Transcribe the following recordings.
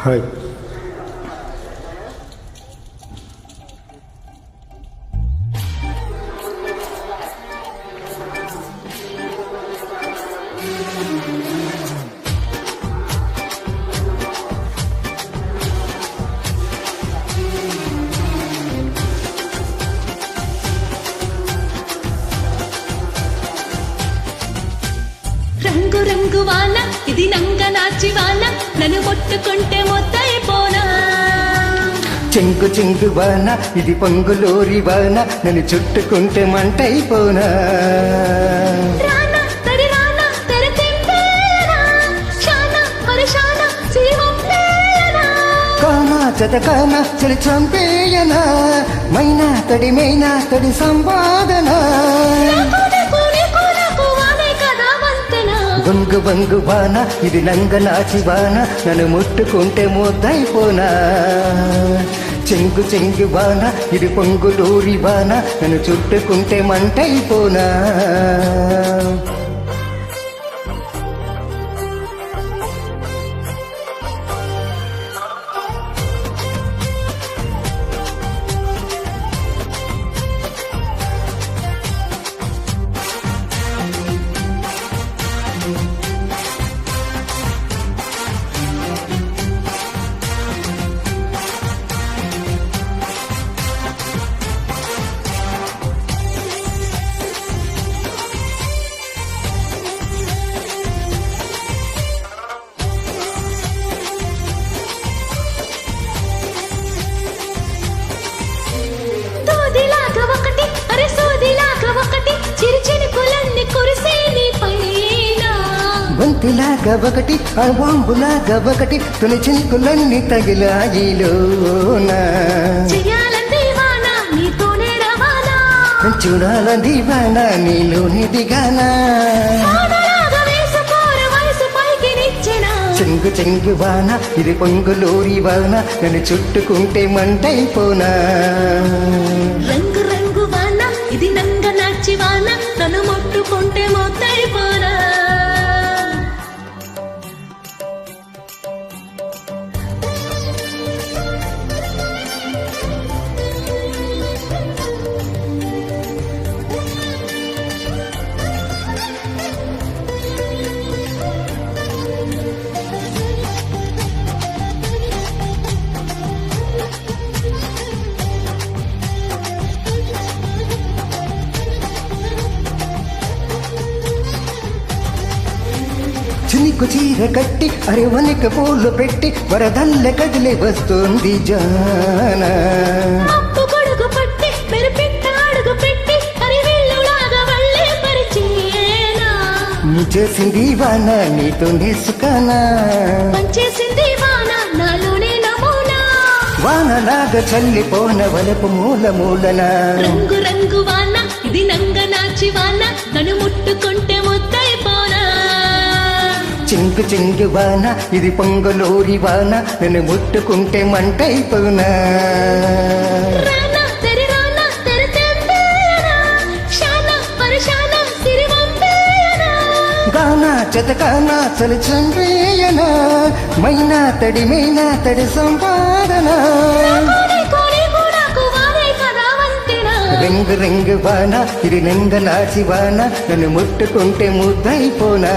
Hi. రంగు రంగు వాన ఇది నంగ నాచి వాన నన్ను ముట్టుకుంటే మొత్తైపోనా. చెంగు చెంగు వాన ఇది పొంగులోరి వాన నన్ను చుట్టుకుంటే మంటైపోనా. రానా తడి రానా తెర తెంపేనా శానా పరశానా జీవంపేనా. కానా చతకానా చలి చంపేయనా మైనా తడి సంపాదన. వంగు వంగు వాన ఇది నంగ నాచి వాన నన్ను ముట్టుకుంటే ముద్దైపోనా. చెంగు చెంగు వాన ఇది పొంగులూరి వాన నన్ను చుట్టుకుంటే మంటైపోనా. బంతిలాగా ఒకటి ఆ బాంబులాగా ఒకటి తొలి చినుకులన్నీ తగిలాయిలోనా. చూడాలంది వాన నీలోని దిగానా. చెంగు చెంగు వాన ఇది పొంగులోరి వాన నన్ను చుట్టుకుంటే మంటైపోనా. రంగు రంగు వాన ఇది నంగ నాచి వాన నన్ను ముట్టుకుంటే మొత్తైపోనా. చినికి చీర కట్టి అరివనిక పూలు పెట్టి వరదల్లె కదిలి వస్తుంది జానా. నీ చేసింది వాన నీతో నేసుకానా. వానలాగా చల్లిపోన వలపు మూల మూలన. రంగు రంగు వాన ఇది నంగ నాచి వాన నన్ను ముట్టుకుంటే ముద్దైపోనా. చెంగు చెంగు వాన ఇది పొంగులోరి వాన నన్ను ముట్టుకుంటే మంటైపోనా. రానా తెరి రానా తెర తెంపేనా శానా పరశానా సిరివంపేనా. గానా చతకానా చలి చంపేయనా మైనా తడి సంపాదన. రంగు రంగు వాన ఇది నంగ నాచి వాన నన్ను ముట్టుకుంటే ముద్దైపోనా.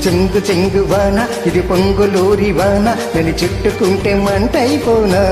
చెంగు చెంగు వాన ఇది పొంగులూరి వాన నన్ను చుట్టుకుంటే మంటైపోనా.